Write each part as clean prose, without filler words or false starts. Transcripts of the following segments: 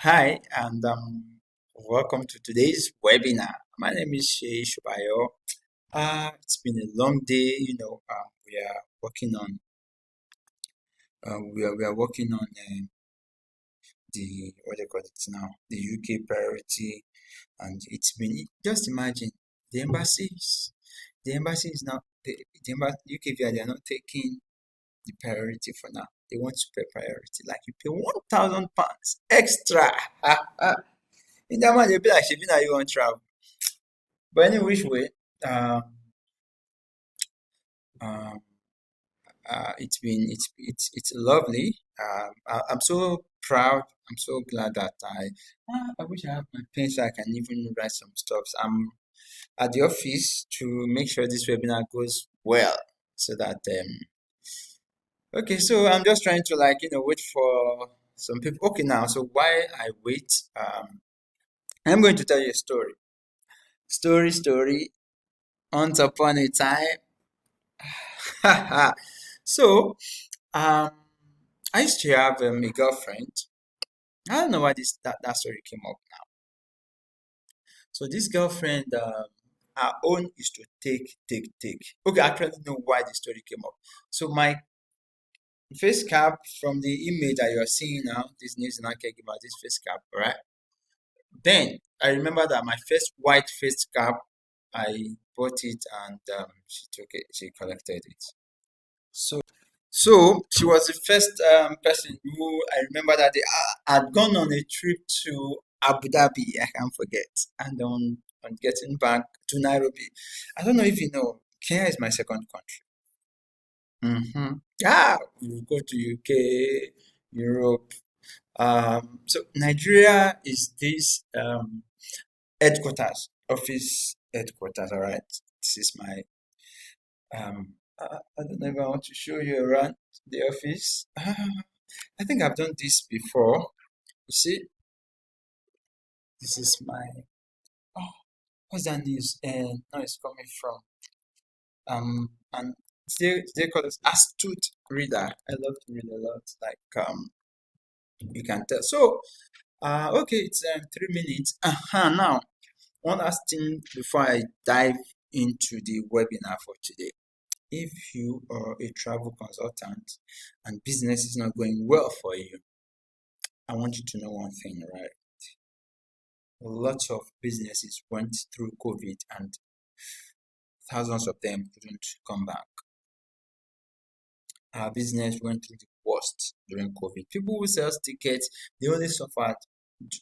Hi, and welcome to today's webinar. My name is Shubayo. It's been a long day. We are working on we are working on the what do you call it now, the UK priority, and it's been just imagine the embassies. The embassy is now the UK visa. They are not taking the priority for now. They want super priority, like you pay £1,000 extra. In that man, they'll be like, "Shebi, now you want travel." But any which way, um, um, it's lovely. I'm so proud. I'm so glad that I wish I have my pen so I can even write some stuff. I'm at the office to make sure this webinar goes well, so that okay. So I'm just trying to wait for some people. Okay, now so while I wait, I'm going to tell you a story. Story. Once upon a time. So, um, I used to have a girlfriend. I don't know why that story came up now. So this girlfriend, her own is to take. Okay, I actually know why the story came up. So my face cap from the image that you're seeing now, this New Zealand caregiver, this face cap, right? Then I remember that my first white face cap, I bought it and she took it, she collected it. So she was the first person who I remember that they had gone on a trip to Abu Dhabi. I can't forget. And on getting back to Nairobi, I don't know if you know, Kenya is my second country. We go to UK, Europe. So Nigeria is this headquarters, office headquarters. All right, this is my I don't know if I want to show you around the office. I think I've done this before. You see, this is my. Oh, what's that news? And now it's coming from. And they call it astute reader. I love to read a lot. You can tell. So, okay, it's 3 minutes. Now, one last thing before I dive into the webinar for today. If you are a travel consultant and business is not going well for you, I want you to know one thing, right? Lots of businesses went through COVID and thousands of them couldn't come back. Our business went through the worst during COVID. People who sell tickets, they only suffered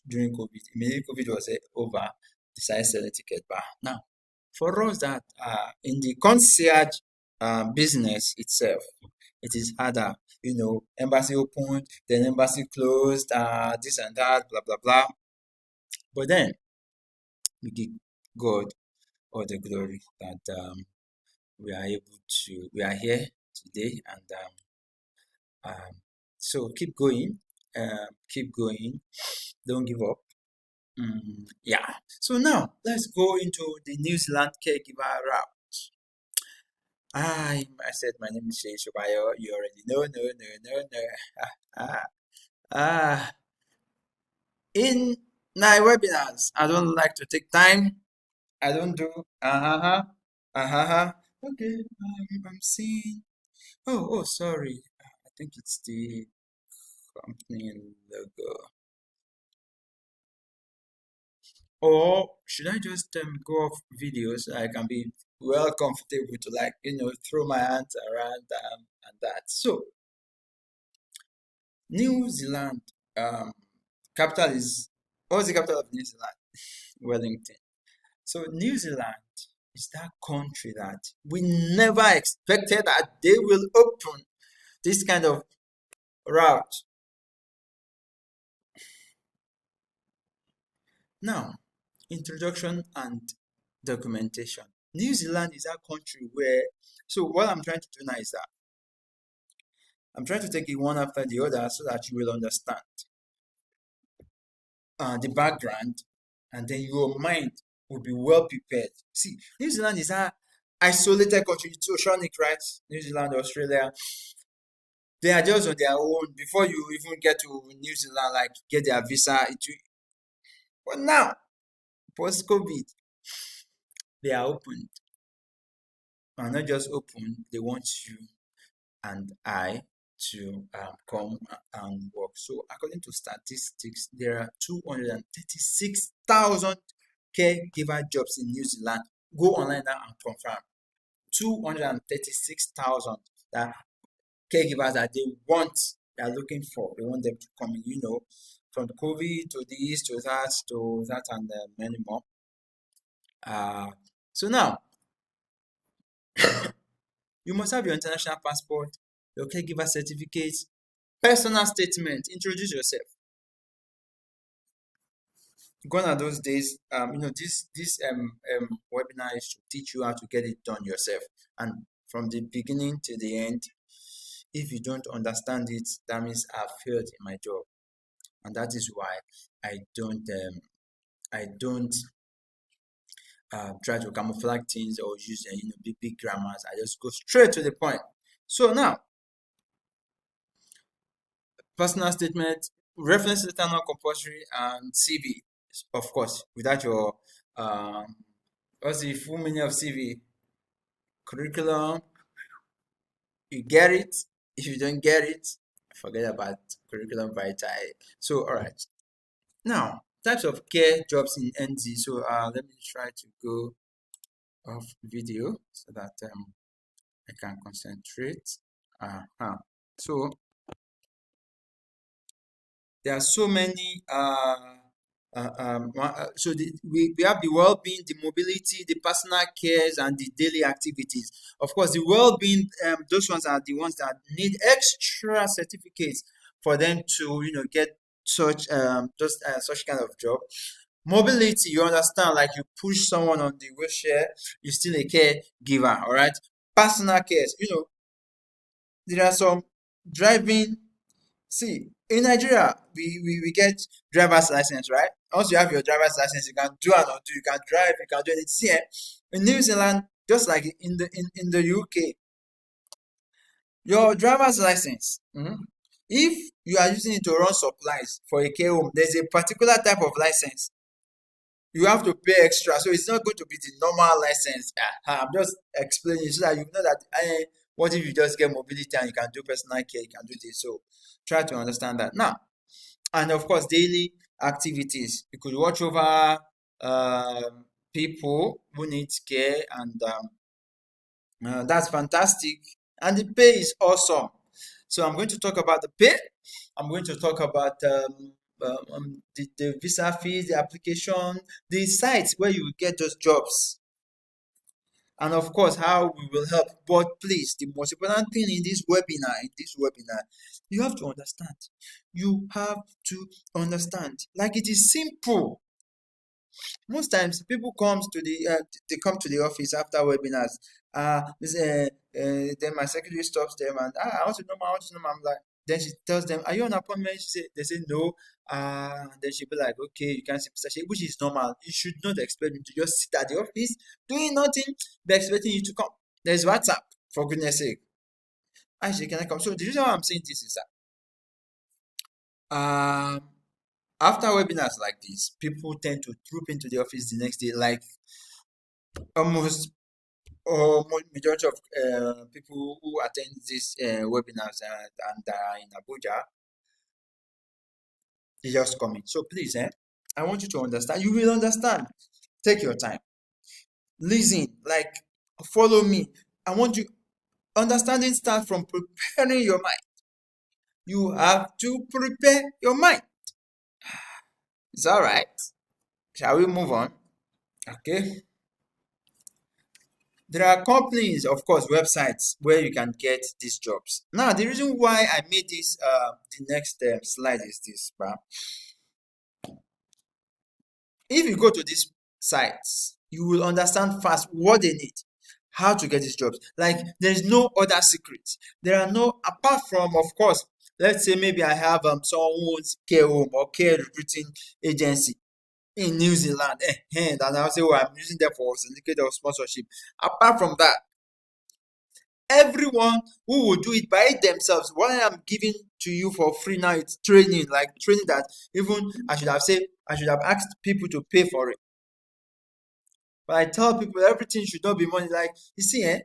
during COVID. Immediately COVID was over, decided selling tickets back. Now, for us that are in the concierge business itself, it is harder. Embassy opened, then embassy closed, this and that, blah blah blah. But then we give God all the glory that we are here today, and so keep going, don't give up. Yeah. So now let's go into the New Zealand caregiver route. I said my name is Shay Shubayo. You already know, no. Ah, ah. In my webinars, I don't like to take time. I don't do Okay, I'm seeing. Oh, sorry. I think it's the company logo. Or should I just go off video so I can be well comfortable to throw my hands around and that. So New Zealand, um, capital is what's the capital of New Zealand? Wellington. So New Zealand is that country that we never expected that they will open this kind of route. Now, introduction and documentation. New Zealand is that country where, so what I'm trying to do now is that I'm trying to take it one after the other so that you will understand the background, and then your mind will be well prepared. See, New Zealand is a isolated country. It's oceanic, right? New Zealand, Australia. They are just on their own before you even get to New Zealand, like get their visa. But now, post COVID, they are open. And not just open, they want you and I to come and work. So, according to statistics, there are 236,000 caregiver jobs in New Zealand. Go online now and confirm. 236,000 that caregivers that they are looking for. They want them to come in, from COVID to this to that, and many more. So now, you must have your international passport, your caregiver certificate, personal statement. Introduce yourself. Gone are those days. This webinar is to teach you how to get it done yourself, and from the beginning to the end. If you don't understand it, that means I've failed in my job, and that is why I don't try to camouflage things or use big grammars. I just go straight to the point. So now, personal statement, reference letter not compulsory, and CV, of course, without your what's the full meaning of CV? Curriculum. You get it. If you don't get it, forget about curriculum vitae. So, all right. Now, types of care jobs in NZ. So, let me try to go off video so that I can concentrate. So, there are so many. We have the well-being, the mobility, the personal cares, and the daily activities. Of course, the well-being, those ones are the ones that need extra certificates for them to get such such kind of job. Mobility, you understand, like you push someone on the wheelchair, you're still a caregiver, all right? Personal cares, there are some driving. See, in Nigeria, we get driver's license, right? Once you have your driver's license, you can do and undo, you can drive, you can do anything. See, in New Zealand, just like in the UK, your driver's license, if you are using it to run supplies for a care home, there's a particular type of license. You have to pay extra, so it's not going to be the normal license. I'm just explaining so that you know that what if you just get mobility and you can do personal care, you can do this. So try to understand that now. And of course, daily activities. You could watch over people who need care, and that's fantastic. And the pay is awesome. So I'm going to talk about the pay. I'm going to talk about the visa fees, the application, the sites where you will get those jobs, and of course how we will help. But please, the most important thing in this webinar, you have to understand. You have to understand. Like, it is simple. Most times people they come to the office after webinars. Then my secretary stops them and I want to know, I'm like, then she tells them, are you on appointment? They say no. Then she'll be like, okay, you can see, which is normal. You should not expect me to just sit at the office doing nothing, be expecting you to come. There's WhatsApp, for goodness sake. Actually, can I come? So the reason why I'm saying this is that after webinars like this, people tend to troop into the office the next day, like almost or majority of people who attend these webinars and in Abuja, they just come in. So please, I want you to understand. You will understand. Take your time. Listen, like, follow me. I want you. Understanding starts from preparing your mind. You have to prepare your mind. It's all right. Shall we move on? Okay. There are companies, of course, websites where you can get these jobs. Now, the reason why I made this the next slide is this. If you go to these sites, you will understand fast what they need, how to get these jobs. Like, there is no other secret. There are no, apart from, of course, let's say maybe I have someone who owns care home or care recruiting agency in New Zealand, and I'll say, oh, I'm using them for certificate of sponsorship. Apart from that, everyone who will do it by themselves. What I am giving to you for free now, it's training, like training that even I should have asked people to pay for it. But I tell people everything should not be money. Like, you see,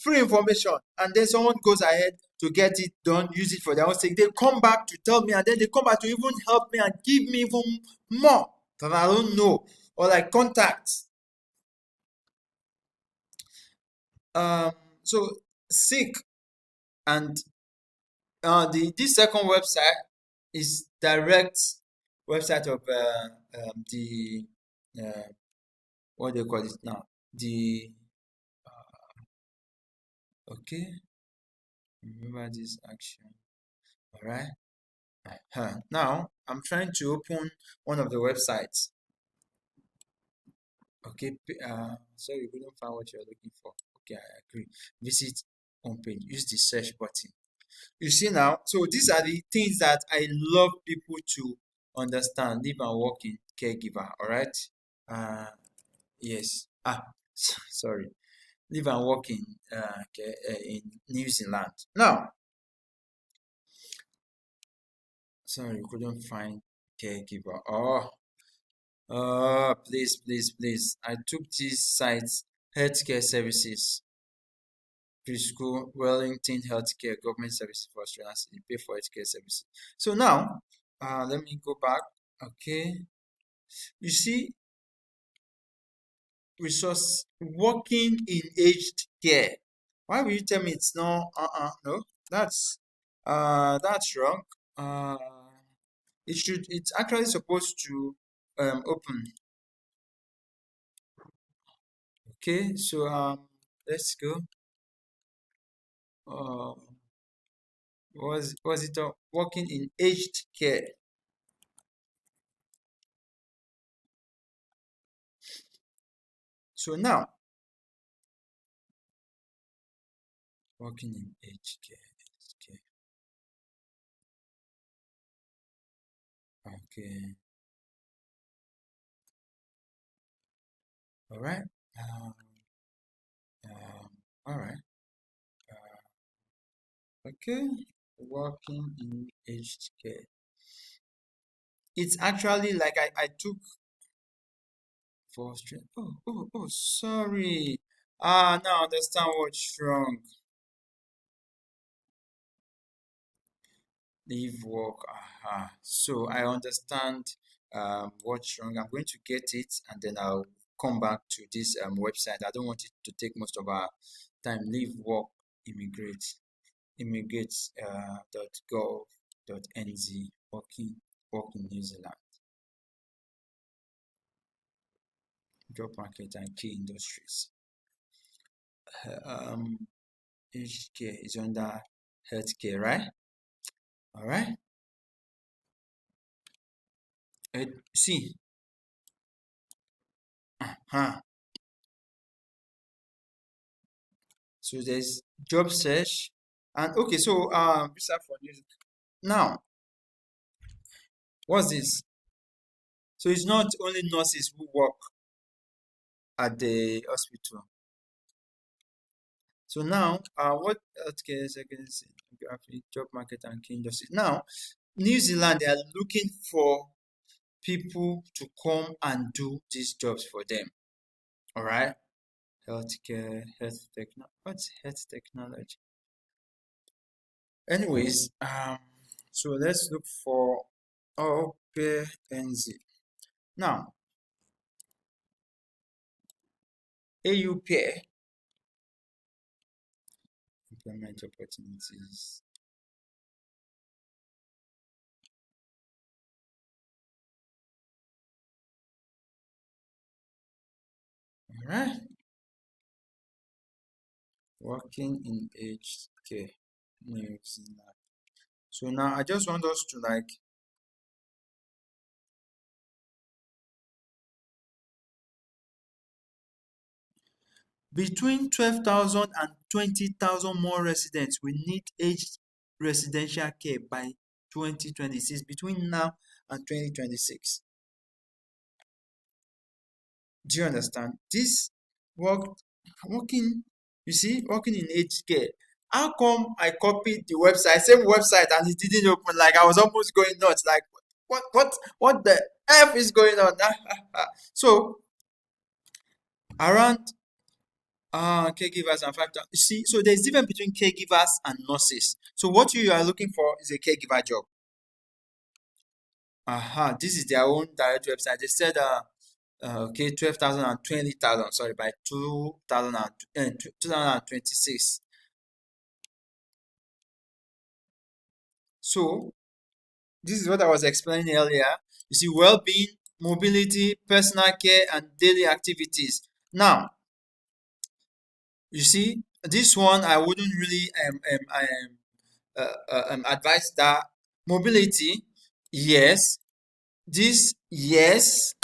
free information, and then someone goes ahead to get it done, use it for their own sake. They come back to tell me, and then they come back to even help me and give me even more that I don't know, or like contacts. Um, so seek, and this second website is direct website of the what do you call it now? The okay, remember this action. All right. Now I'm trying to open one of the websites. Okay. Sorry, you couldn't find what you're looking for. Okay, I agree. Visit homepage. Use the search button. You see now. So these are the things that I love people to understand. Live and work in caregiver. All right. Uh, yes. Sorry. Live and work in New Zealand. Now, sorry, you couldn't find caregiver. Please, please, please. I took these sites: healthcare services, preschool, Wellington Healthcare, government services for Australians. You pay for healthcare services. So now, let me go back. Okay, you see, resource working in aged care. Why will you tell me it's not? No, that's wrong. Uh, it's actually supposed to open. Okay, so let's go. Uh, was it working in aged care? So now, working in aged care. Okay, all right. Um, all right. Okay, working in aged care. It's actually like I took for Australia. Oh, sorry. Now I understand what's wrong. Leave work. So I understand what's wrong. I'm going to get it and then I'll come back to this website. I don't want it to take most of our time. Leave work, immigrate, immigrate .gov.nz, work in New Zealand, job market and key industries. Um, HK is under healthcare, right? All right. See, huh? So there's job search, and okay, so visa for news. Now, what's this? So it's not only nurses who work at the hospital. So now, what healthcare seconds, geography, job market, and key industries. Now, New Zealand, they are looking for people to come and do these jobs for them. All right, healthcare, health technology. What's health technology? Anyways, so let's look for OpenNZ. Now, AU pair employment opportunities. All right, working in aged care, New Zealand. So now I just want us to like between 12,000 and 20,000 more residents will need aged residential care by 2026, between now and 2026. Do you understand? This work, working, you see, working in aged care. How come I copied the website, same website, and it didn't open? Like I was almost going nuts. Like what the F is going on? So around caregivers and factor. You see, so there's difference between caregivers and nurses. So what you are looking for is a caregiver job. This is their own direct website. They said okay, 12,000 and 20,000. Sorry, by 2026. So this is what I was explaining earlier. You see, well-being, mobility, personal care, and daily activities. Now, you see, this one I wouldn't really advise that. Mobility, yes. This, yes.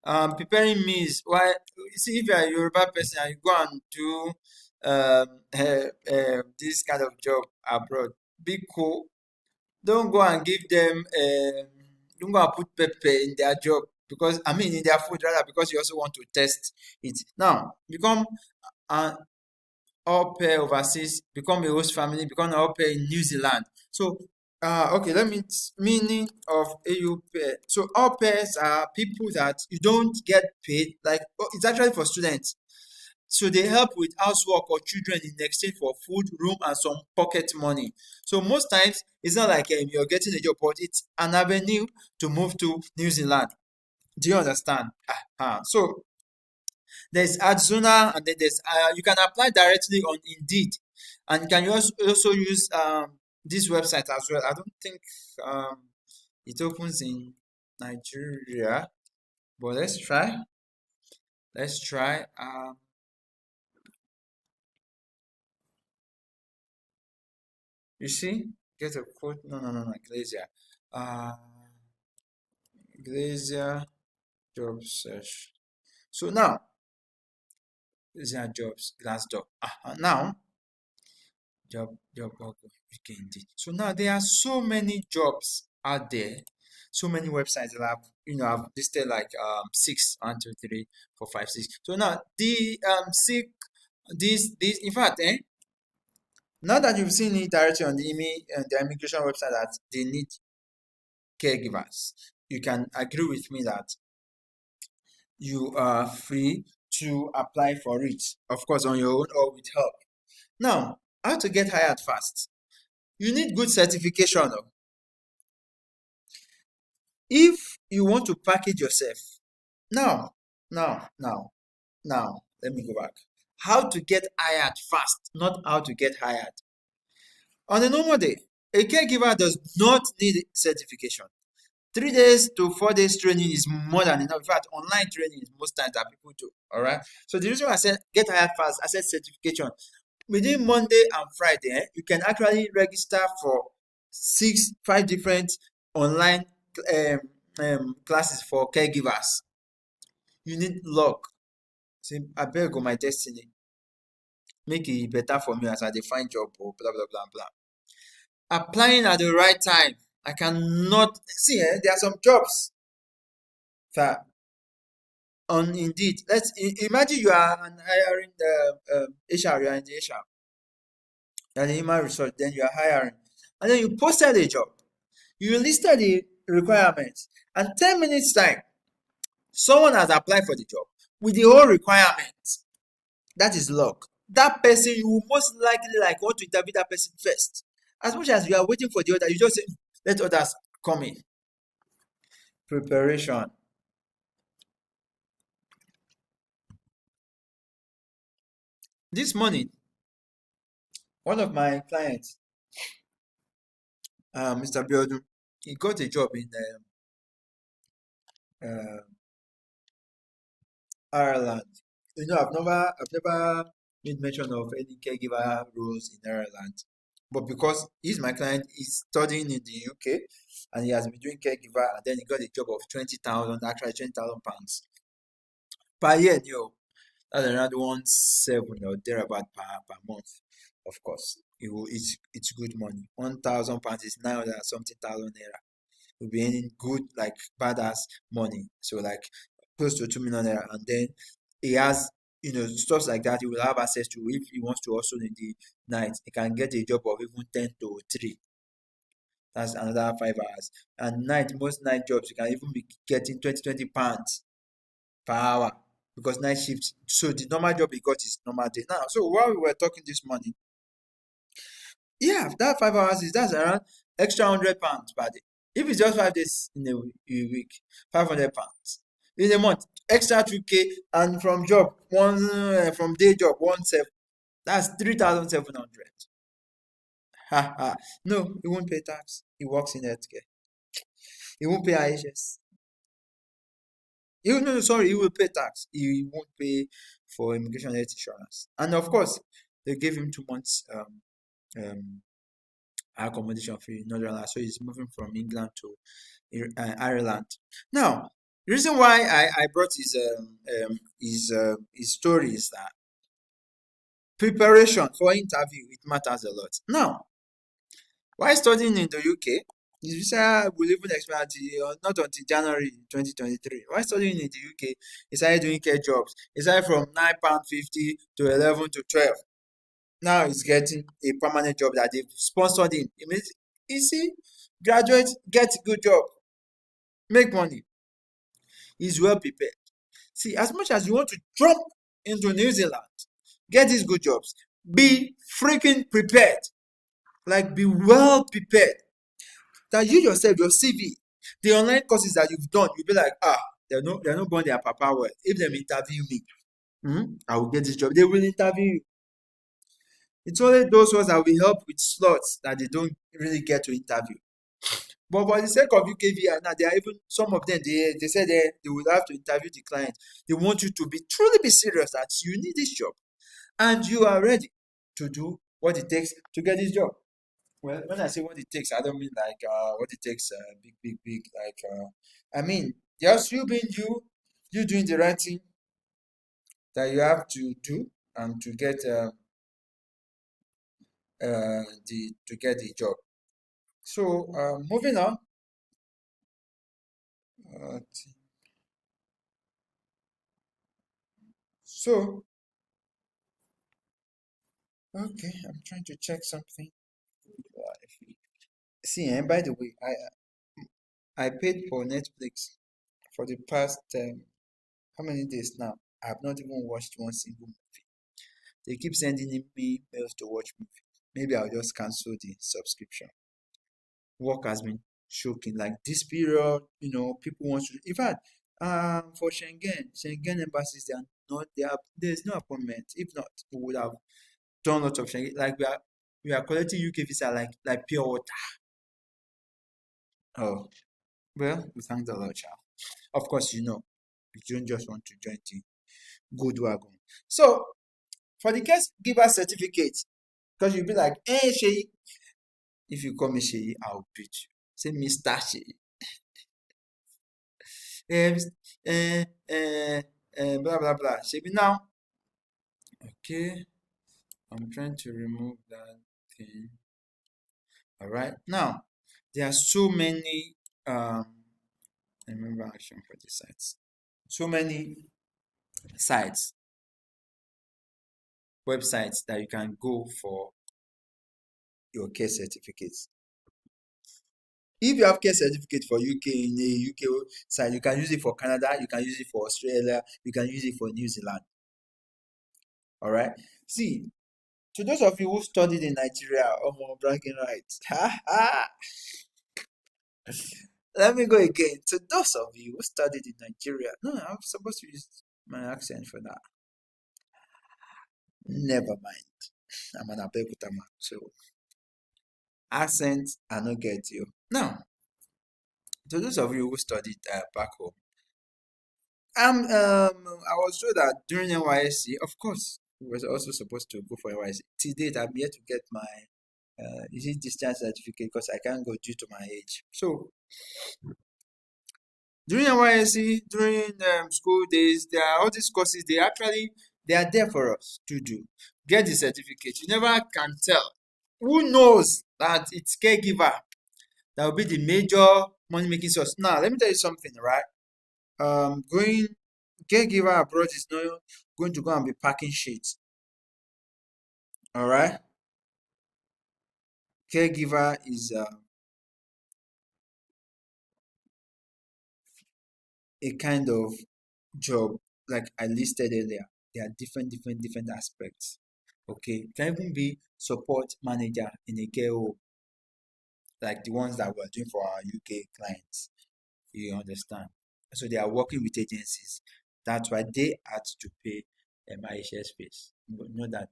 Preparing meals. Why? You see, if you are a Yoruba person and you go and do this kind of job abroad, be cool. Don't go and give them. Don't go and put pepper in their job because I mean in their food rather because you also want to test it. Now become an au pair overseas, become a host family, become an au pair in New Zealand. So, okay, let me meaning of AU pair. So, au pairs are people that you don't get paid. Like it's actually for students. So they help with housework or children in exchange for food, room, and some pocket money. So most times it's not like you're getting a job, but it's an avenue to move to New Zealand. Do you understand? So there's Adzuna, and then there's you can apply directly on Indeed, and you can also use this website as well. I don't think it opens in Nigeria, but let's try. Let's try. You see, get a quote. No, Glacier. Uh, Glacier job search. So now, Glacier jobs, Glassdoor. Now job okay indeed. So now there are so many jobs out there, so many websites that have have listed like 6, 1, 2, 3, 4, 5, 6. So now the six this in fact now that you've seen it directly on the immigration website that they need caregivers, you can agree with me that you are free to apply for it, of course on your own or with help. Now, how to get hired fast? You need good certification. If you want to package yourself, now, now, let me go back. How to get hired fast, not how to get hired. On a normal day, a caregiver does not need certification. 3 days to 4 days training is more than enough. In fact, online training is most times that people do. All right. So the reason why I said get hired fast, I said certification. Within Monday and Friday, you can actually register for 5 different online classes for caregivers. You need luck. Say, I beg on my destiny. Make it better for me as I define job or blah blah blah blah. Applying at the right time. I cannot see. There are some jobs that on Indeed. Let's imagine you are an hiring the HR. You are in the HR. You are the human resource. Then you are hiring, and then you posted a job. You listed the requirements, and 10 minutes time, someone has applied for the job with the whole requirements. That is luck. That person you will most likely like want to interview that person first. As much as you are waiting for the other, you just say, let others come in. Preparation. This morning, one of my clients, Mr. Biodun, he got a job in uh, Ireland. I've never made mention of any caregiver roles in Ireland, but because he's my client, he's studying in the UK, and he has been doing caregiver, and then he got a job of 20,000, actually 20,000 pounds per year. That's around 1.7 or thereabout per month. Of course, it's good money. 1,000 pounds is 900 and something thousand naira. You'll be earning good like badass money. So like close to 2 million naira, and then he has stuff like that. He will have access to if he wants to also in the night. He can get a job of even 10 to 3. That's another 5 hours. And night, most night jobs, you can even be getting 20 pounds per hour because night shift. So the normal job he got is normal day. Now, so while we were talking this morning, yeah, that 5 hours that's around extra £100 per day. If it's just 5 days in a week, £500 in a month, extra 2K, and from job from day job 1/7, that's 3,700. Ha ha. No, he won't pay tax. He works in healthcare. He won't pay IHS. No, sorry, he will pay tax. He won't pay for immigration health insurance. And of course, they gave him 2 months um, accommodation fee in Northern Ireland. So he's moving from England to Ireland. Now, the reason why I brought his story is that preparation for interview, it matters a lot. Now, while studying in the UK, his visa will even expire not until January 2023. While studying in the UK, he started doing care jobs. He started from £9.50 to 11 to 12. Now he's getting a permanent job that they've sponsored him. It means, you see, graduate, get a good job, make money. He's well prepared. See, as much as you want to jump into New Zealand, get these good jobs, be freaking prepared. Like, be well prepared. That you yourself, your CV, the online courses that you've done, you'll be like, they're not going their papa well. If they interview me, I will get this job. They will interview you. It's only those ones that will help with slots that they don't really get to interview. But for the sake of UKVI, now they are even some of them they said they will have to interview the client. They want you to truly be serious that you need this job and you are ready to do what it takes to get this job. Well, when I say what it takes, I don't mean like what it takes big like I mean just you being you doing the right thing that you have to do and to get the job. So moving on. Uh, so okay, I'm trying to check something. See, and by the way, I paid for Netflix for the past how many days now? I have not even watched one single movie. They keep sending me mails to watch movie. Maybe I'll just cancel the subscription. Work has been shocking. Like this period, people want to. In fact, for Schengen embassies, they are not. There's no appointment. If not, we would have done lots of Schengen. Like we are collecting UK visa like pure water. Oh, well, we thank the Lord, child. Of course, you don't just want to join the good wagon. So, for the caregiver certificate, because you'll be like, hey, Shay, if you call me Shay, I'll beat you. Say Mr. Shay. Blah, blah, blah. Shay, now. Okay. I'm trying to remove that thing. All right. Now, there are so many, remember action for the sites. So many sites, websites that you can go for your care certificates. If you have care certificate for UK in a UK site, you can use it for Canada, you can use it for Australia, you can use it for New Zealand. All right. See, to those of you who studied in Nigeria, bragging rights. Let me go again. To those of you who studied in Nigeria, no, I'm supposed to use my accent for that. Never mind. I'm an Abeokuta man, so accents I no get you. Now, to those of you who studied back home, I was told that during NYSC, of course, we was also supposed to go for NYSC. To date, I'm yet to get my discharge certificate because I can't go due to my age. So during NYSC, during school days, there are all these courses. They are there for us to do. Get the certificate. You never can tell. Who knows that it's caregiver that will be the major money making source. Now, let me tell you something, right? Going caregiver abroad is not going to go and be packing shit. All right. Caregiver is a kind of job like I listed earlier. There are different aspects. Okay, it can even be support manager in a care home, like the ones that we're doing for our UK clients. You understand? So they are working with agencies. That's why they had to pay IHS fees. Not that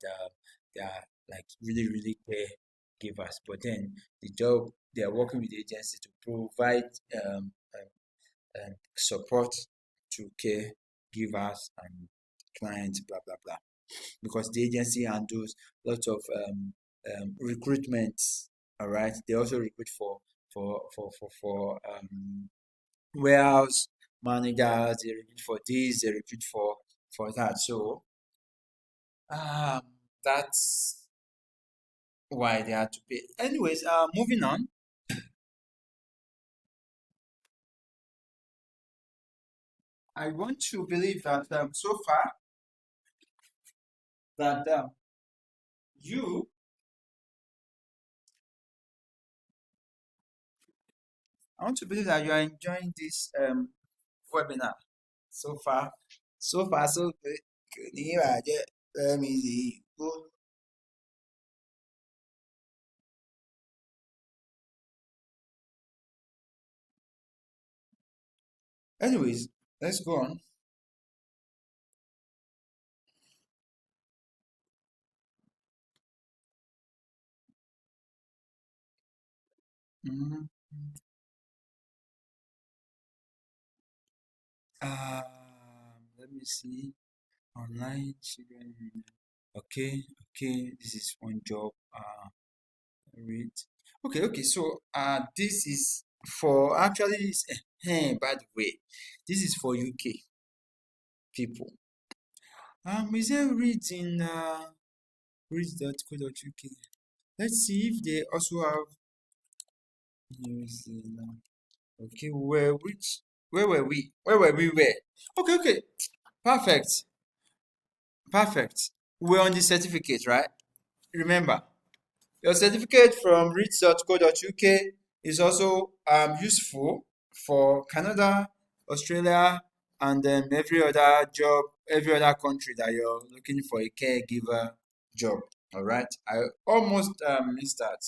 they are like really caregivers, but then the job they are working with the agency to provide support to caregivers and clients, blah blah blah. Because the agency handles lots of recruitments. All right, they also recruit for warehouse managers. They recruit for this. They recruit for that. So um, that's why they had to pay. Anyways, moving on. I want to believe that so far that you I want to believe that you are enjoying this webinar so far. So far, so good. Let me see. Anyways, let's go on. Mhm. Let me see. Online children. Okay, okay. This is one job. Read. Okay. So, this is for actually. By the way, this is for UK people. Is there read in read.co.uk? Let's see if they also have New Zealand. Okay, where were we? Where were we? Where? Okay. Perfect. Perfect. We're on the certificate, right? Remember, your certificate from reach.co.uk is also useful for Canada, Australia, and every other job, every other country that you're looking for a caregiver job. All right. I almost missed that.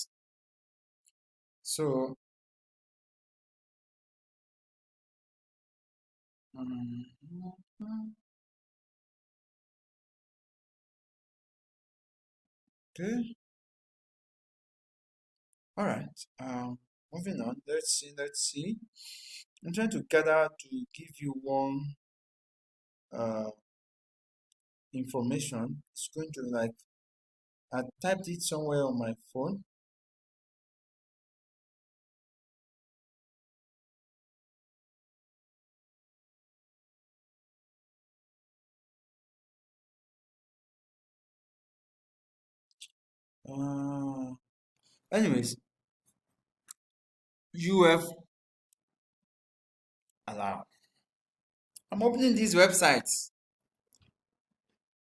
So, okay. All right. Moving on. Let's see. I'm trying to gather to give you one uh information. It's going to like I typed it somewhere on my phone. Uh, anyways, UF allowed. I'm opening these websites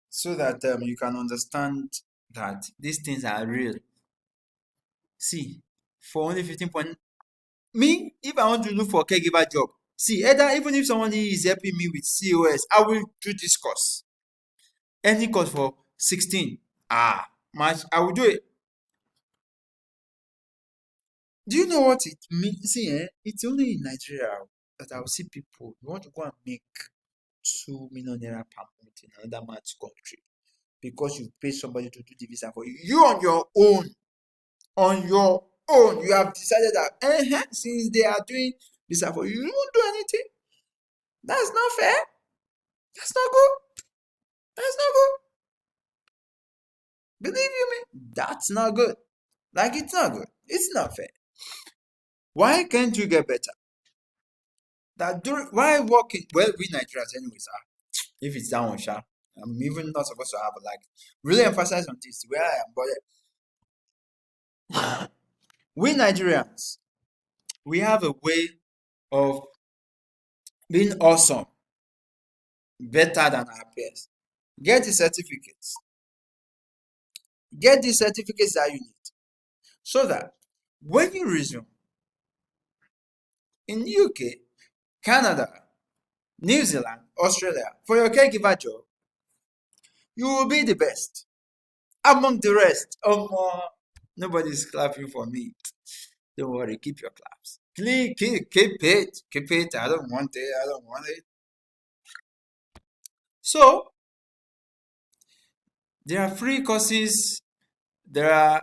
so that you can understand that these things are real. See, for only 15 point. Me, if I want to look for a caregiver job, see, either even if somebody is helping me with COS, I will do this course. Any course for 16. Match, I will do it. Do you know what it means? See, it's only in Nigeria that I will see people you want to go and make 2 million naira per month in another man's country because you pay somebody to do the visa for you. You on your own, you have decided that since they are doing visa for you, you won't do anything. That's not fair. That's not good. That's not good. Believe you me, that's not good. Like it's not good. It's not fair. Why can't you get better? Why working? Well, we Nigerians, anyways, if it's that one, I'm even not supposed to have like really emphasize on this where I am, but we Nigerians, we have a way of being awesome, better than our peers. Get the certificates. Get the certificates that you need so that when you resume in UK, Canada, New Zealand, Australia for your caregiver job, you will be the best among the rest. Nobody's clapping for me. Don't worry, keep your claps. Keep it. Keep it. I don't want it. I don't want it. So, there are free courses. There are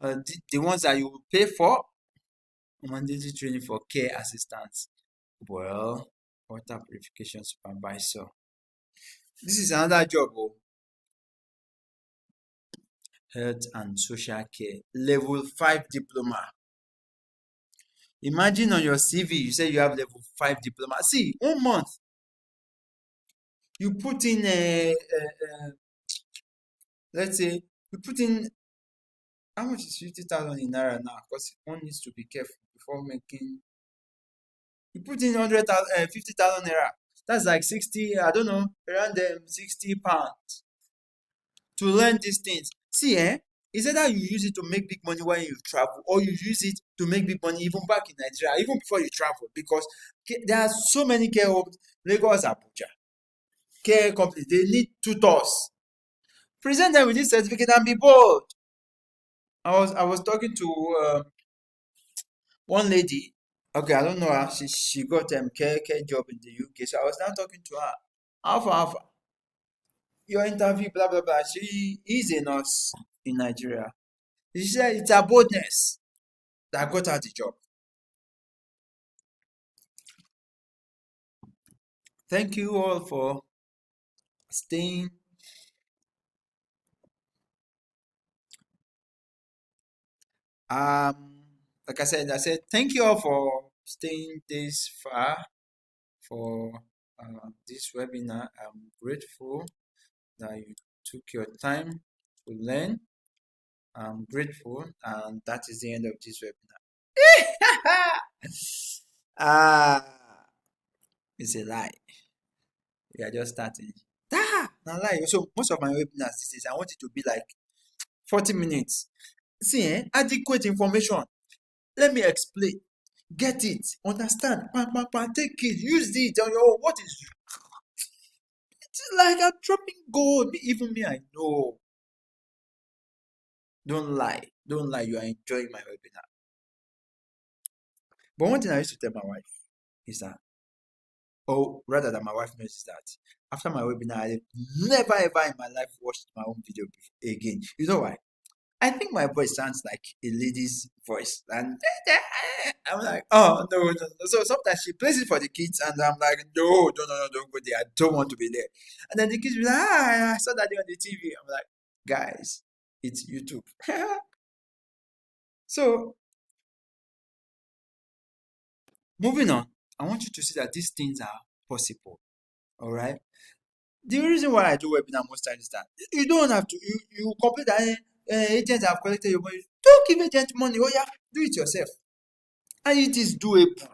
the ones that you will pay for. Mandatory training for care assistants. Well, water purification supervisor. This is another job. Health and social care. Level 5 diploma. Imagine on your CV, you say you have level 5 diploma. See, 1 month, you put in let's say, you put in, how much is 50,000 in Naira now? Because one needs to be careful before making, you put in 50,000 Naira. That's like 60, I don't know, around £60 to learn these things. See, is either you use it to make big money when you travel, or you use it to make big money even back in Nigeria, even before you travel, because there are so many care homes, Lagos, Abuja, care companies, they need tutors. Present them with this certificate and be bold. I was talking to one lady. Okay, I don't know her. She got care job in the UK. So I was now talking to her. Alpha, your interview, blah blah blah. She is a nurse in Nigeria. She said it's her boldness that got her the job. Thank you all for staying. Like I said thank you all for staying this far for this webinar. I'm grateful that you took your time to learn. I'm grateful, and that is the end of this webinar. Ah, it's a lie. We are just starting. Now lie. So most of my webinars these days, I want it to be like 40 minutes. See, adequate information. Let me explain. Get it. Understand. Take it. Use it on your own. What is it? It's like I'm dropping gold. Even me, I know. Don't lie. Don't lie. You are enjoying my webinar. But one thing I used to tell my wife is that, or rather than my wife knows, is that after my webinar, I never ever in my life watched my own video again. You know why? I think my voice sounds like a lady's voice, and I'm like, oh no, no, no. So sometimes she plays it for the kids, and I'm like, no, don't go there. I don't want to be there. And then the kids be like, I saw that on the TV. I'm like, guys, it's YouTube. So moving on, I want you to see that these things are possible. All right. The reason why I do webinar most times is that you don't have to, you complete that agents have collected your money. Don't give agent money. Oh yeah, do it yourself. And it is doable.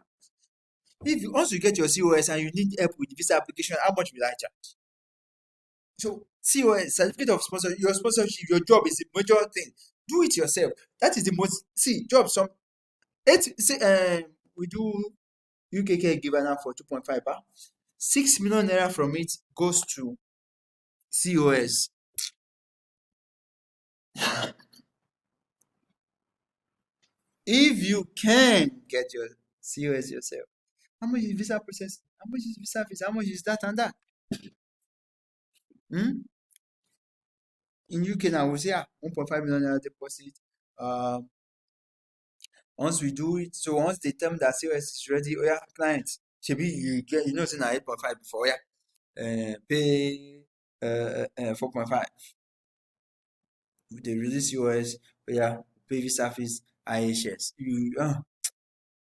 If you once you get your COS and you need help with visa application, how much will I charge? So COS, certificate of sponsor, your sponsorship, your job is a major thing. Do it yourself. That is the most job. Some we do UK caregiver now for 2.5 bar. 6 million naira from it goes to COS. If you can get your COS yourself, how much is visa process? How much is visa fees? How much is that and that? Hmm? In UK now, we say 1.5 million naira deposit. Once we do it, so once they tell me that COS is ready, oh yeah, clients, maybe you get, you know, saying 8.5 before, yeah, pay 4.5. They release COS, oh yeah, pay visa fees, IHS.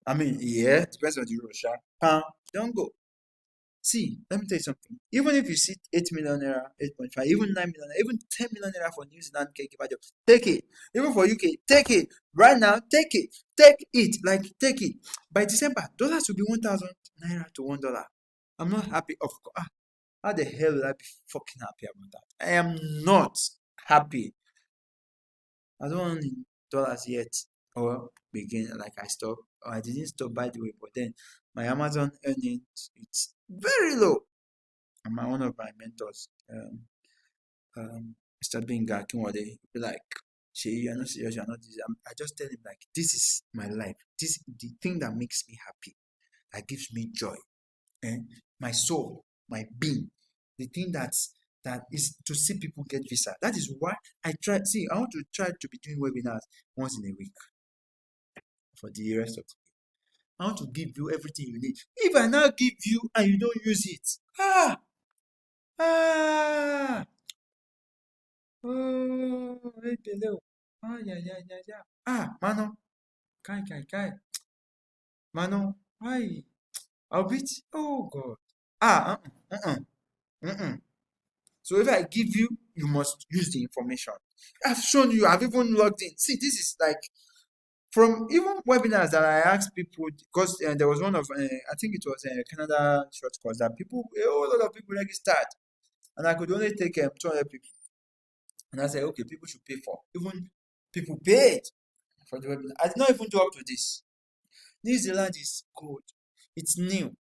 I mean, yeah, depends on the rules. Don't go. See, let me tell you something. Even if you see 8 million naira, 8.5, even 9 million, even 10 million naira for New Zealand caregiver job, take it. Even for UK, take it. Right now, take it. Take it. Like, take it. By December, dollars will be 1,000 naira to $1. I'm not happy. How the hell will I be fucking happy about that? I am not happy. I don't earn in dollars yet. Or begin like I stopped. Or I didn't stop by the way, but then my Amazon earnings it's very low. And one of my mentors, Mr. Benga Kinwade, be like, Shay, you're not serious, you're not this. I just tell him like this is my life. This the thing that makes me happy, that gives me joy. And my soul, my being, the thing that is to see people get visa. That is why I try. See, I want to try to be doing webinars once in a week for the rest of the week. I want to give you everything you need. If I now give you and you don't use it, ah, oh, hey, below, yeah. Mano, kai, mano, why? I'll beat. Oh God, uh. So if I give you, you must use the information. I've shown you, I've even logged in. See, this is like from even webinars that I asked people, because there was one of, I think it was a Canada short course that people, a whole lot of people registered, and I could only take 200 people. And I said, okay, people should pay for. Even people paid for the webinar. I did not even do up to this. New Zealand is good. It's new.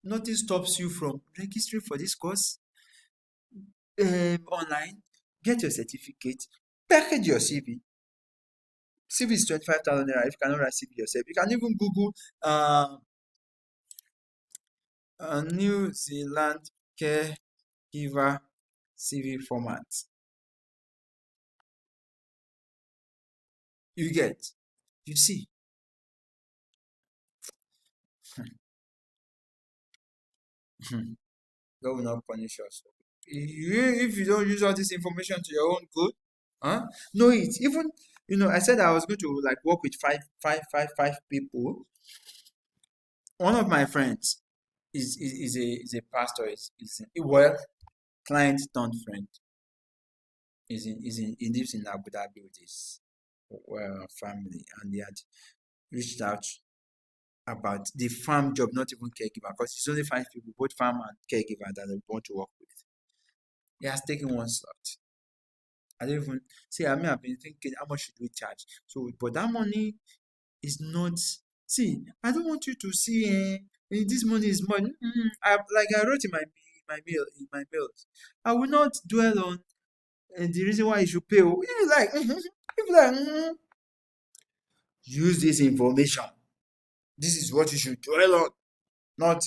Nothing stops you from registering for this course online. Get your certificate. Package your CV. CV is 25,000 naira if you cannot write CV yourself. You can even Google New Zealand Caregiver CV format. You get, you see. God will not punish us. If you don't use all this information to your own good, know it. Even I said I was going to like work with five people. One of my friends is a pastor. Is well, client turned friend. He lives in Abu Dhabi with his family, and they had reached out about the farm job, not even caregiver, because it's only 5 people, both farm and caregiver, that they want to work with. He has taken one slot. I don't even see. I mean, I've been thinking, how much should we charge? So, but that money is not. See, I don't want you to see. This money is money. Like I wrote in my mails. I will not dwell on the reason why you should pay. If you like, if you like, use this information. This is what you should dwell on. Not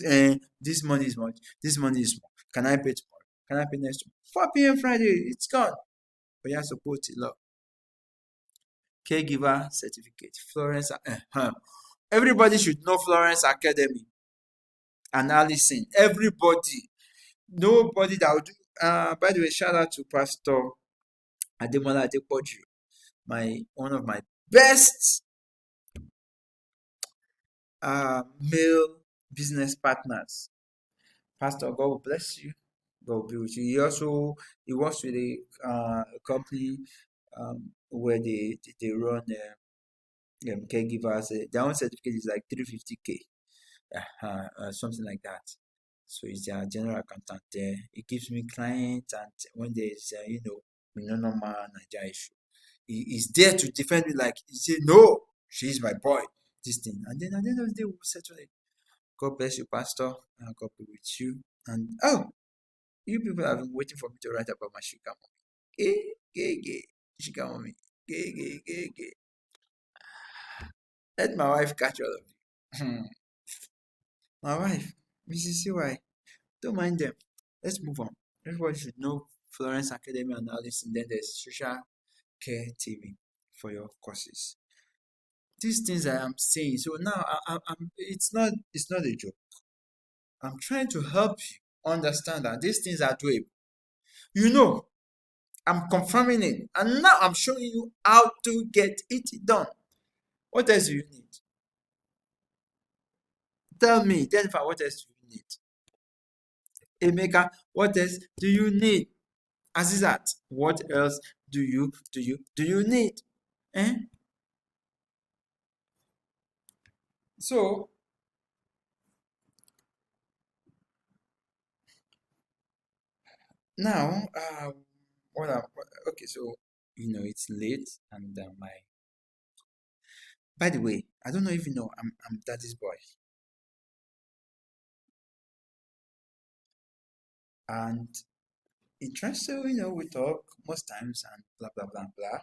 this money is much. This money is small. Can I pay tomorrow? Can I pay next tomorrow? 4 p.m. Friday, it's gone. But you have to put it up. Caregiver certificate. Florence. Everybody should know Florence Academy and Allison. Everybody. Nobody that would do. By the way, shout out to Pastor Ademola Adepoju, one of my best male business partners. Pastor, God will bless you. God will be with you. He works with a company where they run caregivers. Their own certificate is like 350K, something like that. So he's their general accountant there. He gives me clients, and when there's normal Nigeria issue, he's there to defend me. Like he said, no, she's my boy. This thing, and then at the end of the day, we'll settle it. God bless you, Pastor, and God be with you. And you people have been waiting for me to write about my sugar mommy. Sugar mommy. Gay. Let my wife catch all of you. My wife, Mrs. CY, don't mind them. Let's move on. Everybody should know Florence Academy and all this, and then there's Social Care TV for your courses. These things I am saying. So now it's not a joke. I'm trying to help you understand that these things are doable. I'm confirming it, and now I'm showing you how to get it done. What else do you need? Tell me, Jennifer, what else do you need? Emeka, what else do you need? Azizat, what else do you need? So Now, okay, so it's late, and my. By the way, I don't know if you know, I'm daddy's boy, and he tries to, we talk most times and blah blah blah blah.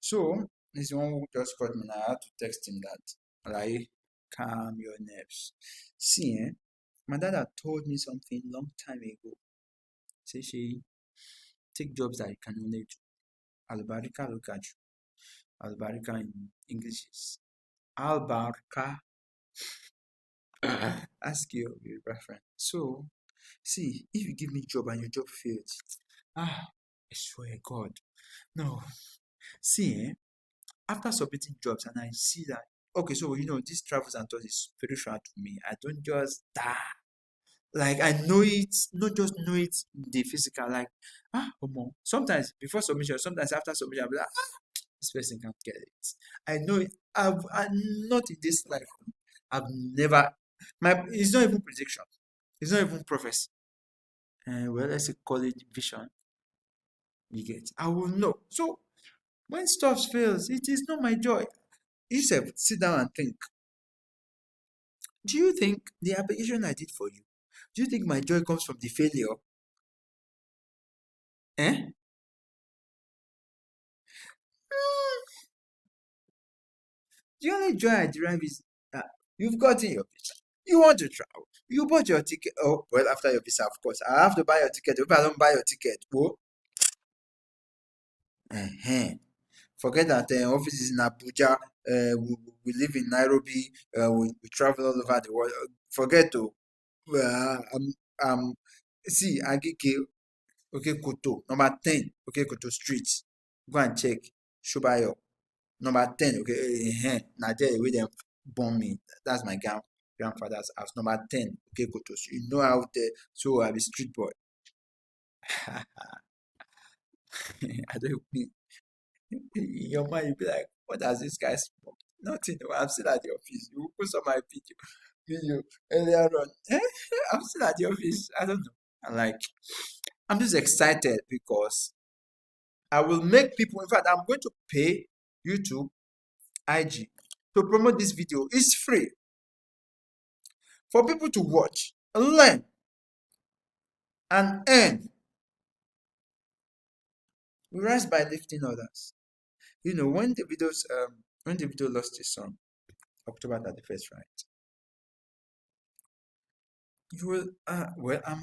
So he's the one who just called me now. I had to text him that, like, calm your nerves. See, my dad had told me something long time ago. Say she take jobs that you can only do. Albarika look at you. Albarika in English is Albarka. Ask your reference. So, see, if you give me job and your job fails, I swear God, no. See, after submitting jobs and I see that, okay, so this travels and tours is spiritual to me. I don't just like I know it, not just know it in the physical, like sometimes before submission, sometimes after submission, I'll be like, this person can't get it. I know it. I'm not in this life. I've never it's not even prediction. It's not even prophecy. Well, let's say call it vision. You get. I will know. So when stuff fails, it is not my joy. You said, sit down and think. Do you think the application I did for you? Do you think my joy comes from the failure? Eh? The only joy I derive is that you've gotten your visa. You want to travel. You bought your ticket. Oh, well, after your visa, of course. I have to buy your ticket. If I don't buy your ticket, uh forget that office is in Abuja. We live in Nairobi. We travel all over the world. Forget to. Um, see, Agike, okay, Koto, number 10, okay, Koto Street. Go and check. Shobayo. Number 10, okay, na there wey dem born me. That's my grandfather's house. Number 10, okay, Koto Street. You know how there, so I be street boy. I don't mean in your mind you be like, what does this guy smoke? Nothing. Oh, I'm still at the office. You put some my video earlier on. I'm still at the office. I don't know. I'm just excited because I will make people. In fact, I'm going to pay YouTube, IG to promote this video. It's free for people to watch, learn, and earn. We rise by lifting others. When the video lost his song, October 31st, right? You will well I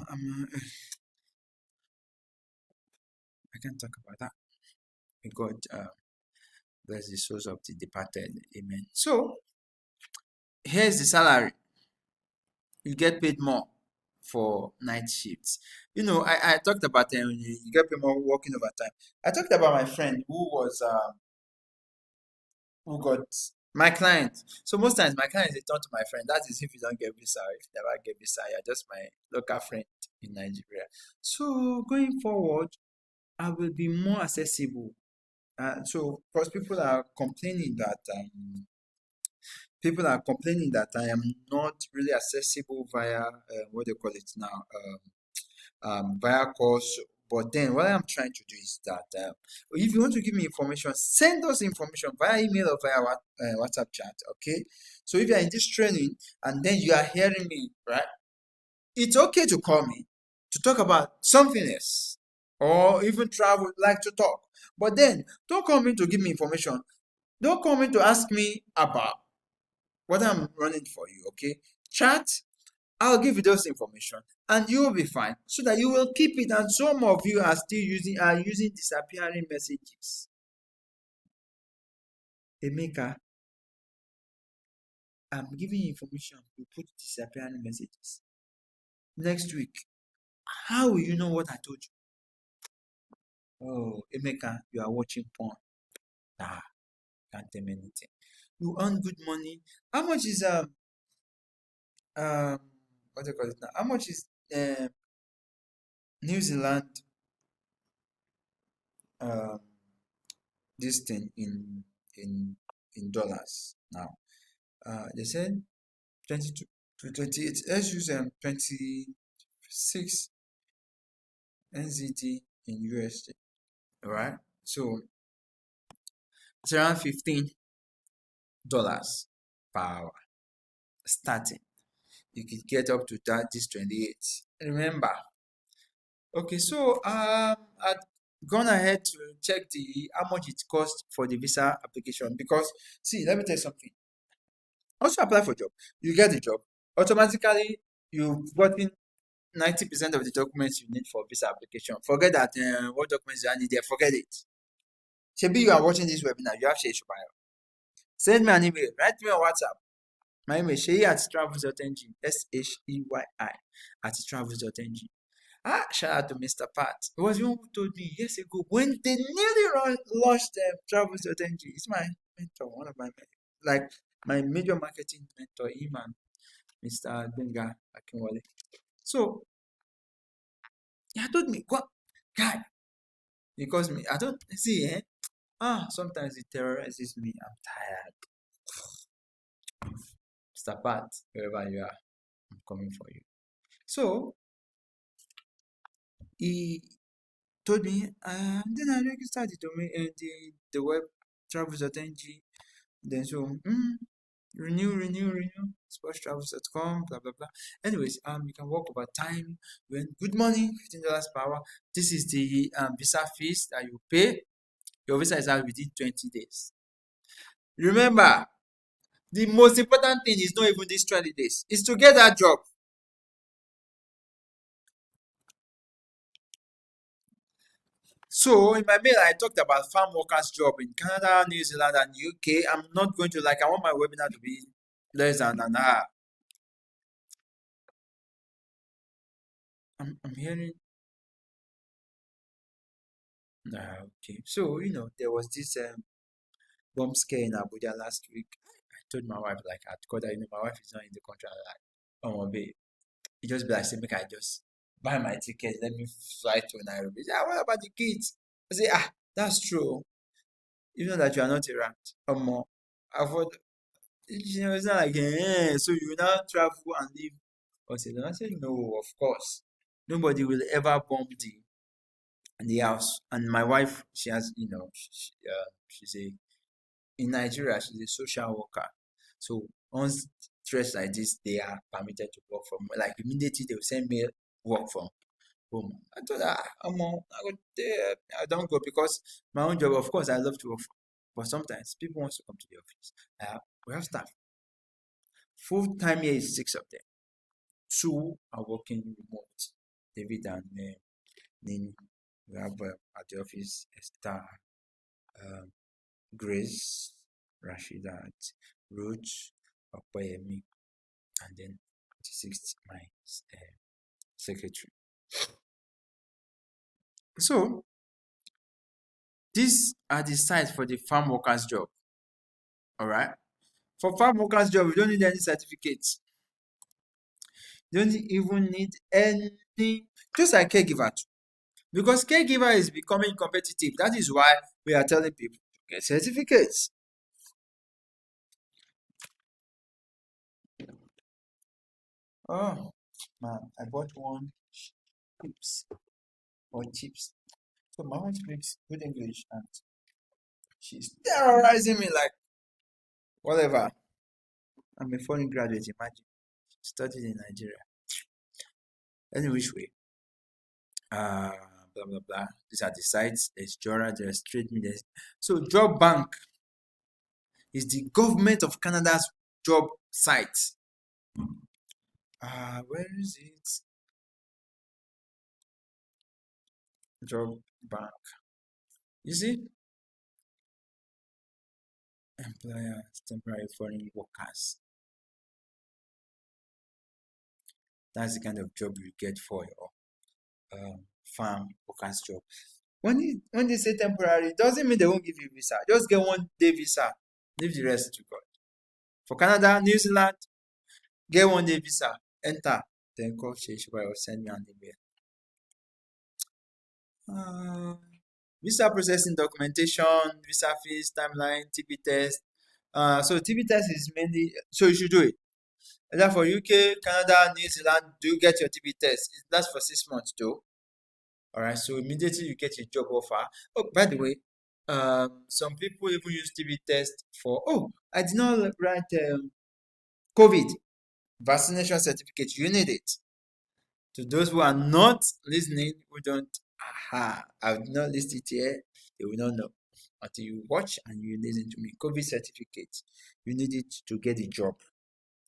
can't talk about that. May God bless the souls of the departed. Amen. So here's the salary. You get paid more for night shifts. I talked about you get paid more working overtime. I talked about my friend who got my client. So most times my client is a turn to my friend. That is if you don't get visa, if you never get visa, you're just my local friend in Nigeria. So going forward, I will be more accessible. So because people are complaining that I am not really accessible via what they call it now, via calls. But then what I'm trying to do is that if you want to give me information, send us information via email or via WhatsApp chat. Okay. So if you are in this training and then you are hearing me, right? It's okay to call me to talk about something else or even travel, like to talk. But then don't call me to give me information. Don't call me to ask me about what I'm running for you. Okay. Chat, I'll give you those information and you will be fine so that you will keep it. And some of you are using disappearing messages. Emeka, I'm giving you information. You put disappearing messages. Next week, how will you know what I told you? Oh, Emeka, you are watching porn. Can't tell me anything. You earn good money. How much is um what do you call it now? How much is New Zealand um this thing in in dollars now? They said 22 to 28. Let's use 26 NZD in USD. Alright. So it's around $15 per hour starting. You could get up to that this 28. Remember. Okay, so I've gone ahead to check the how much it costs for the visa application, because see, let me tell you something. Once you apply for a job, you get the job, automatically you've gotten 90% of the documents you need for visa application. Forget that what documents you need there, forget it. Maybe you are watching this webinar, you have Shei Shubayo. Send me an email, write me on WhatsApp. My email is shei@travels.ng, shei@travels.ng. Shout out to Mr. Pat. It was the one who told me years ago when they nearly launched Travels.ng. It's my mentor, one of my like my major marketing mentor, him and Mr. Benga Akinwale. So he told me, "What guy?" He calls me. I don't see. Sometimes it terrorizes me. I'm tired. Mr. Pat, wherever you are, I'm coming for you. So he told me, then I registered the domain and the web travels.ng. Then so renew sportstravels.com, blah blah blah. Anyways, you can work over time. When good money, $15 per hour. This is the visa fees that you pay. Your visa is out within 20 days. Remember, the most important thing is not even these 20 days. It's to get that job. So in my mail, I talked about farm workers job in Canada, New Zealand, and UK. I'm not going to I want my webinar to be less than an hour. I'm hearing. Okay. So, there was this bomb scare in Abuja last week. I told my wife, I told her, my wife is not in the country. I'm like, oh, babe, it just be like, say, make I just buy my ticket, let me fly to Nairobi. Yeah, what about the kids? I say, that's true. You know that you are not a rat. More. It's not like, so you now travel and leave. I said, no, of course. Nobody will ever bomb the house. And my wife, she has, she's in Nigeria, she's a social worker. So once stress like this, they are permitted to work from, like immediately they will send me work from home. I told her, I don't go because my own job, of course, I love to work from. But sometimes people want to come to the office. We have staff. Full time here is 6 of them. 2 are working remote. David and Nini. We have at the office Esther, Grace, Rashidat, Ruth, Okoyemi, and then the 6th, my secretary. So these are the sites for the farm workers job. All right. For farm workers job, you don't need any certificates. You don't even need anything, just like caregiver too. Because caregiver is becoming competitive. That is why we are telling people to get certificates. Oh man, I bought one chips or chips. So my wife speaks good English and she's terrorizing me like whatever. I'm a foreign graduate, imagine. Studied in Nigeria. Any which way. Blah blah blah. These are the sites. There's Jora, there's Trade Me. So Job Bank is the government of Canada's job site. Where is it? Job Bank. You see? Employers, temporary foreign workers. That's the kind of job you get for your farm workers job. When they say temporary, it doesn't mean they won't give you visa. Just get 1 day visa. Leave the rest to God. For Canada, New Zealand, get 1 day visa. Enter. Then call Sheshiba or send me an email. Visa processing documentation, visa fees, timeline, TB test. So TB test is mainly, so you should do it. Either for UK, Canada, New Zealand, do get your TB test. It lasts for 6 months though. All right, so immediately you get a job offer. Oh, by the way, some people even use TB test for. Oh, I did not write COVID vaccination certificate. You need it. To those who are not listening, who don't, I will not list it here. They will not know until you watch and you listen to me. COVID certificate. You need it to get a job.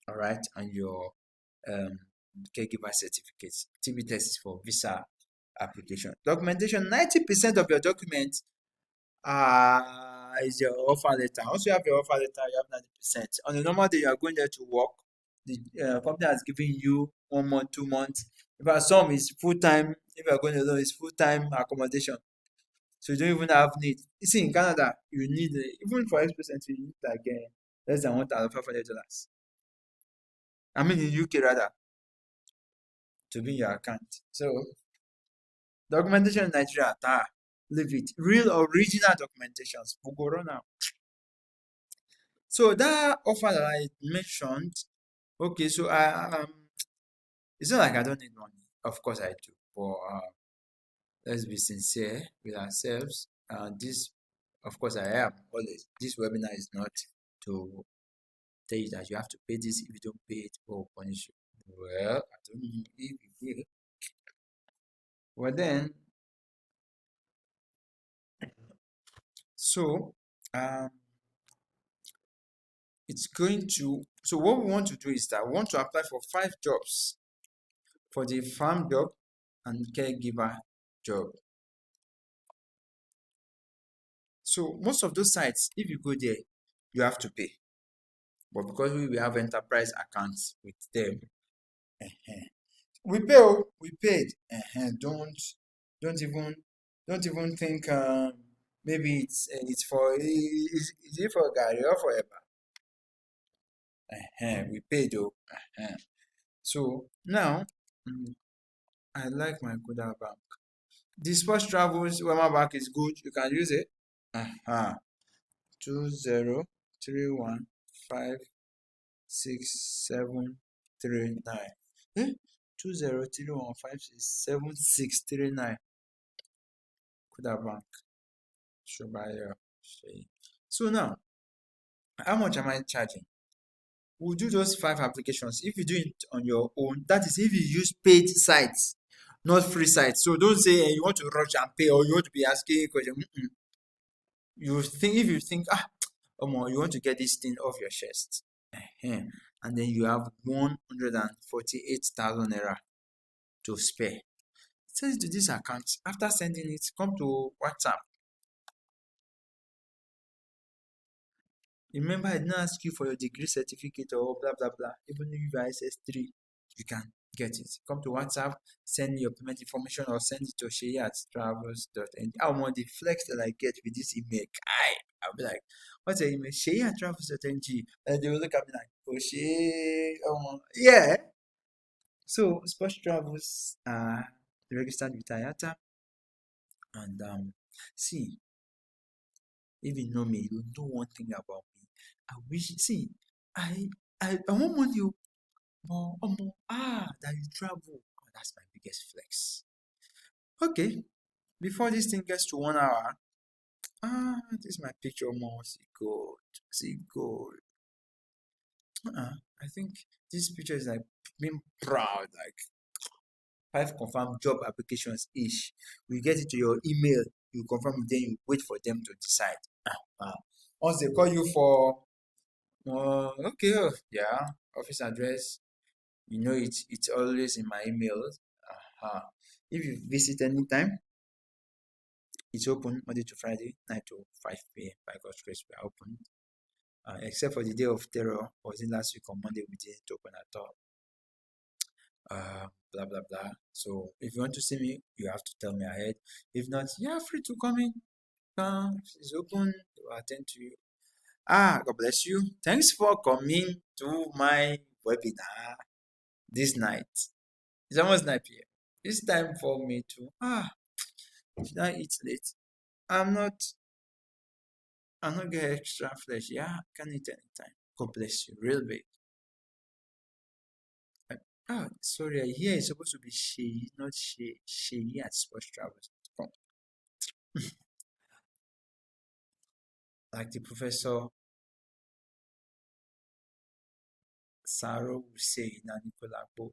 All right, and your um, caregiver certificates. TB test is for visa application. Documentation, 90% of your documents is your offer letter. Once you have your offer letter, you have 90%. On a normal day, you are going there to work. The company has given you 1 month, 2 months. In fact, some is full time. If you are going alone, it's full time accommodation. So you don't even have need. You see, in Canada, you need even for X%, you need like less than $1,500. I mean, in UK rather, to be in your account. So documentation in Nigeria, leave it. Real original documentations. We'll go run out. So that offer that I mentioned, okay, so it's not like I don't need money. Of course I do. But let's be sincere with ourselves. This, of course, I am always. This webinar is not to tell you that you have to pay this. If you don't pay it, will punish you. Well, I don't know if you will. Well then, so it's going to. So what we want to do is that we want to apply for 5 jobs, for the farm job and caregiver job. So most of those sites, if you go there, you have to pay. But because we have enterprise accounts with them, we pay. We paid. Don't even think maybe it's for is it for Gary or forever? We paid though. So now I like my Kuda bank. The sports travels where my bank is good, you can use it. 2031567739. 2031567639. Kuda bank. Shobaya. So now, how much am I charging? We'll do those 5 applications. If you do it on your own, that is if you use paid sites, not free sites. So don't say you want to rush and pay or you want to be asking a question. You think if you think you want to get this thing off your chest, and then you have 148,000 naira to spare. Send it to this account. After sending it, come to WhatsApp. Remember, I didn't ask you for your degree certificate or blah blah blah. Even if you are SS3, you can get it. Come to WhatsApp, send me your payment information or send it to shey@travels.ng. I want the flex that I get with this email. I'll be like, what's the email? shey@travels.ng. And they will look at me like, oh, Shay. Yeah. So, Sports Travels are registered with IATA. And see, if you know me, you know one thing about me. I wish, see, I want money, that you travel. Oh, that's my biggest flex. Okay, before this thing gets to 1 hour, this is my picture more. See gold. I think this picture is like being proud, like 5 confirmed job applications ish. We get it to your email, you confirm it, then you wait for them to decide. Once they call you for okay, yeah, office address, you know it's always in my emails. If you visit anytime, it's open Monday to Friday, 9 to 5 p.m. By God's grace, we are open. Except for the day of terror, was it last week on Monday, we didn't open at all. Blah blah blah. So if you want to see me, you have to tell me ahead. If not, you're free to come in. It's open. We'll attend to you. God bless you. Thanks for coming to my webinar this night. It's almost 9 p.m. It's time for me to should I eat late? I'm not getting extra flesh. Yeah, can eat anytime. God bless you, real big. Ah, sorry, here is supposed to be she, not she at sportstravels.com. Like the professor Saro will say in Nicolabo,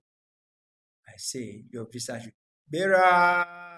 I say your visa should Bera.